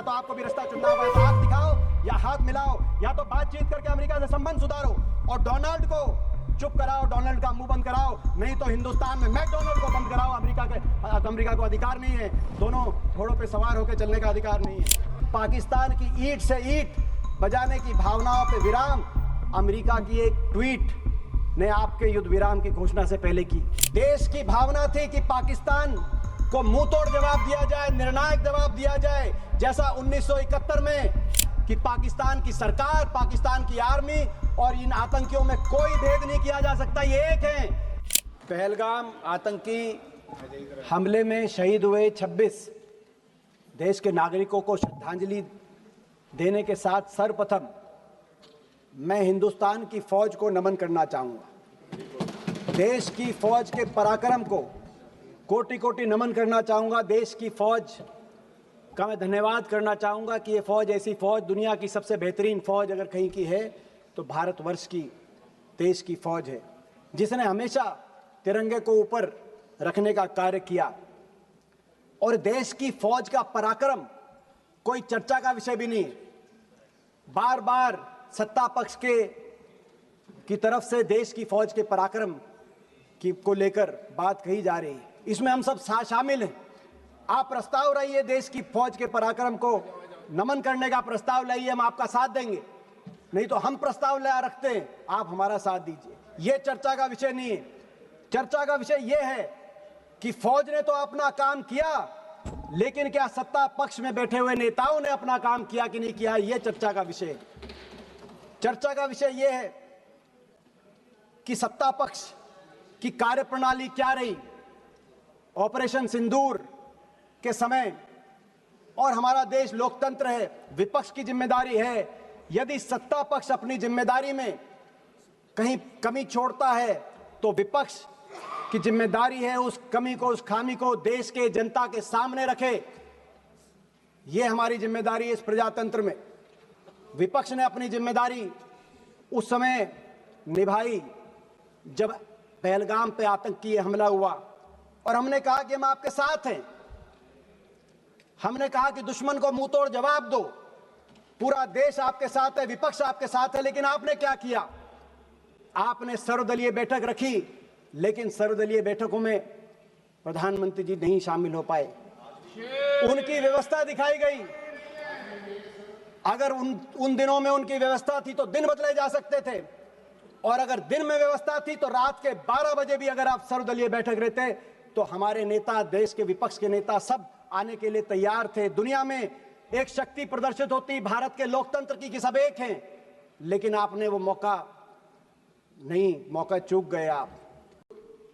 तो आपको भी रास्ता चुनना होगा, तो हाथ दिखाओ या हाथ मिलाओ, या तो बातचीत करके अमेरिका से संबंध सुधारो और डोनाल्ड को चुप कराओ, डोनाल्ड का मुंह बंद कराओ, नहीं तो हिंदुस्तान में मैकडोनाल्ड को बंद कराओ। अमेरिका को अधिकार नहीं है, दोनों घोड़ों पे सवार होकर चलने का अधिकार नहीं है। पाकिस्तान की ईंट से ईंट बजाने की भावनाओं पे विराम अमेरिका की एक ट्वीट ने आपके युद्ध विराम की घोषणा से पहले की। देश की भावना थी कि पाकिस्तान को मुंह तोड़ जवाब दिया जाए, निर्णायक जवाब दिया जाए, जैसा 1971 में कि पाकिस्तान की सरकार, पाकिस्तान की आर्मी और इन आतंकियों में कोई भेद नहीं किया जा सकता, ये एक है। पहलगाम आतंकी हमले में शहीद हुए 26 देश के नागरिकों को श्रद्धांजलि देने के साथ सर्वप्रथम मैं हिंदुस्तान की फौज को नमन करना चाहूंगा। देश की फौज के पराक्रम को कोटि कोटि नमन करना चाहूंगा। देश की फौज का मैं धन्यवाद करना चाहूंगा कि ये फौज ऐसी फौज, दुनिया की सबसे बेहतरीन फौज अगर कहीं की है तो भारतवर्ष की देश की फौज है, जिसने हमेशा तिरंगे को ऊपर रखने का कार्य किया। और देश की फौज का पराक्रम कोई चर्चा का विषय भी नहीं। बार बार सत्ता पक्ष की तरफ से देश की फौज के पराक्रम को लेकर बात कही जा रही है, इसमें हम सब शामिल हैं। आप प्रस्ताव लाइए, देश की फौज के पराक्रम को नमन करने का प्रस्ताव लाइए, हम आपका साथ देंगे। नहीं तो हम प्रस्ताव ला रखते हैं, आप हमारा साथ दीजिए। यह चर्चा का विषय नहीं है। चर्चा का विषय यह है कि फौज ने तो अपना काम किया, लेकिन क्या सत्ता पक्ष में बैठे हुए नेताओं ने अपना काम किया कि नहीं किया, यह चर्चा का विषय है। चर्चा का विषय यह है कि सत्ता पक्ष की कार्यप्रणाली क्या रही ऑपरेशन सिंदूर के समय, और हमारा देश लोकतंत्र है, विपक्ष की जिम्मेदारी है। यदि सत्ता पक्ष अपनी जिम्मेदारी में कहीं कमी छोड़ता है तो विपक्ष की जिम्मेदारी है उस कमी को, उस खामी को देश के जनता के सामने रखे। यह हमारी जिम्मेदारी है इस प्रजातंत्र में। विपक्ष ने अपनी जिम्मेदारी उस समय निभाई जब पहलगाम पे आतंकी हमला हुआ, और हमने कहा कि हम आपके साथ हैं। हमने कहा कि दुश्मन को मुंह तोड़ जवाब दो, पूरा देश आपके साथ है, विपक्ष आपके साथ है। लेकिन आपने क्या किया? आपने सर्वदलीय बैठक रखी, लेकिन सर्वदलीय बैठकों में प्रधानमंत्री जी नहीं शामिल हो पाए। उनकी व्यवस्था दिखाई गई। अगर उन दिनों में उनकी व्यवस्था थी तो दिन बदले जा सकते थे, और अगर दिन में व्यवस्था थी तो रात के 12 बजे भी अगर आप सर्वदलीय बैठक रहते तो हमारे नेता, देश के विपक्ष के नेता सब आने के लिए तैयार थे। दुनिया में एक शक्ति प्रदर्शित होती भारत के लोकतंत्र की कि सब एक हैं, लेकिन आपने वो मौका चूक गए आप।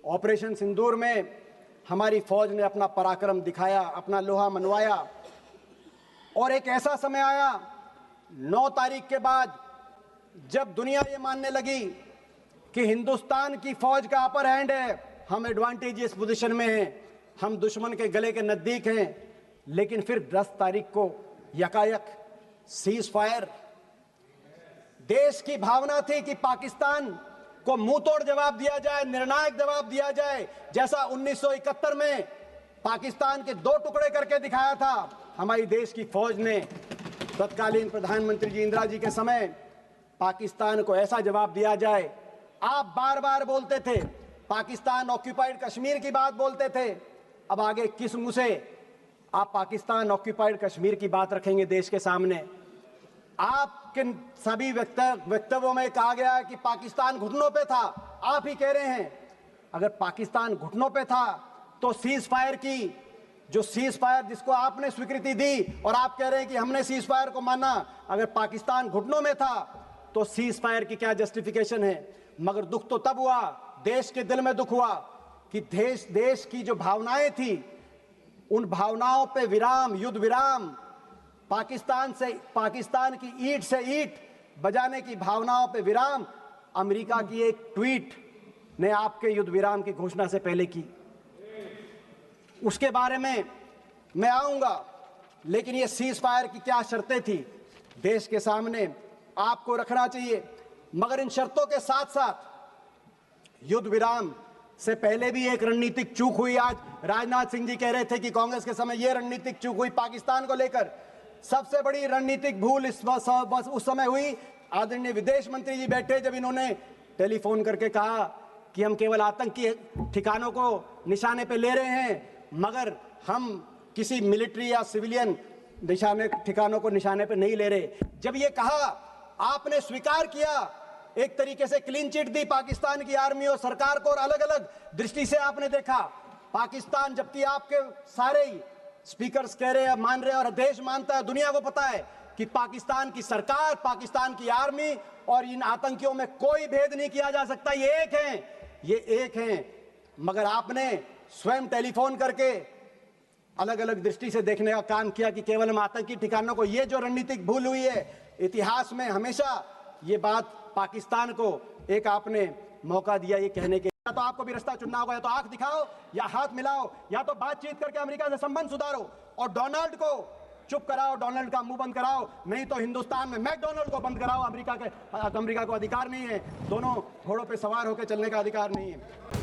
ऑपरेशन सिंदूर में हमारी फौज ने अपना पराक्रम दिखाया, अपना लोहा मनवाया, और एक ऐसा समय आया 9 तारीख के बाद जब दुनिया ये मानने लगी कि हिंदुस्तान की फौज का अपर हैंड है, हम एडवांटेजियस पोजीशन में हैं, हम दुश्मन के गले के नजदीक हैं। लेकिन फिर 10 तारीख को यकायक सीज फायर। देश की भावना थी कि पाकिस्तान को मुंह तोड़ जवाब दिया जाए, निर्णायक जवाब दिया जाए, जैसा 1971 में पाकिस्तान के 2 टुकड़े करके दिखाया था। हमारी देश की फौज ने तत्कालीन प्रधानमंत्री जी इंदिरा जी के समय पाकिस्तान को ऐसा जवाब दिया जाए। आप बार बार बोलते थे, पाकिस्तान ऑक्यूपाइड कश्मीर की बात बोलते थे, अब आगे किस मुंह से आप पाकिस्तान ऑक्यूपाइड कश्मीर की बात रखेंगे देश के सामने? आपके सभी वक्तव्यों में कहा गया है कि पाकिस्तान घुटनों पे था। आप ही कह रहे हैं अगर पाकिस्तान घुटनों पे था तो सीज फायर की, जो सीज फायर जिसको आपने स्वीकृति दी, और आप कह रहे हैं कि हमने सीज फायर को माना, अगर पाकिस्तान घुटनों में था तो सीज फायर की क्या जस्टिफिकेशन है? मगर दुख तो तब हुआ, देश के दिल में दुख हुआ कि देश की जो भावनाएं थी उन भावनाओं पे विराम, युद्ध विराम, पाकिस्तान की ईंट से ईंट बजाने की भावनाओं पे विराम अमेरिका की एक ट्वीट ने आपके युद्ध विराम की घोषणा से पहले की। उसके बारे में मैं आऊंगा, लेकिन ये सीज फायर की क्या शर्तें थी देश के सामने आपको रखना चाहिए। मगर इन शर्तों के साथ साथ युद्ध विराम से पहले भी एक रणनीतिक चूक हुई। आज राजनाथ सिंह जी कह रहे थे कि कांग्रेस के समय यह रणनीतिक चूक हुई पाकिस्तान को लेकर। सबसे बड़ी रणनीतिक भूल उस समय हुई, आदरणीय विदेश मंत्री जी बैठे जब इन्होंने टेलीफोन करके कहा कि हम केवल आतंकी ठिकानों को निशाने पे ले रहे हैं, मगर हम किसी मिलिट्री या सिविलियन ठिकानों को निशाने पे नहीं ले रहे। जब ये कहा, आपने स्वीकार किया, एक तरीके से क्लीन चिट दी पाकिस्तान की आर्मी और सरकार को, और अलग अलग दृष्टि से आपने देखा पाकिस्तान, जबकि आपके सारे ही स्पीकर्स कह रहे हैं, मान रहे हैं, और देश मानता है, दुनिया को पता है कि पाकिस्तान की सरकार, पाकिस्तान की आर्मी और इन आतंकियों में कोई भेद नहीं किया जा सकता। ये एक हैं, मगर आपने स्वयं टेलीफोन करके अलग अलग दृष्टि से देखने का काम किया कि केवल हम आतंकी ठिकानों को, ये जो रणनीतिक भूल हुई है इतिहास में, हमेशा ये बात पाकिस्तान को एक आपने मौका दिया ये कहने के, या तो आपको भी रास्ता चुनना होगा, या तो आंख दिखाओ या हाथ मिलाओ, या तो बातचीत करके अमेरिका से संबंध सुधारो और डोनाल्ड को चुप कराओ, डोनाल्ड का मुंह बंद कराओ, नहीं तो हिंदुस्तान में मैकडोनाल्ड को बंद कराओ। अमेरिका को अधिकार नहीं है, दोनों घोड़ों पे सवार होकर चलने का अधिकार नहीं है।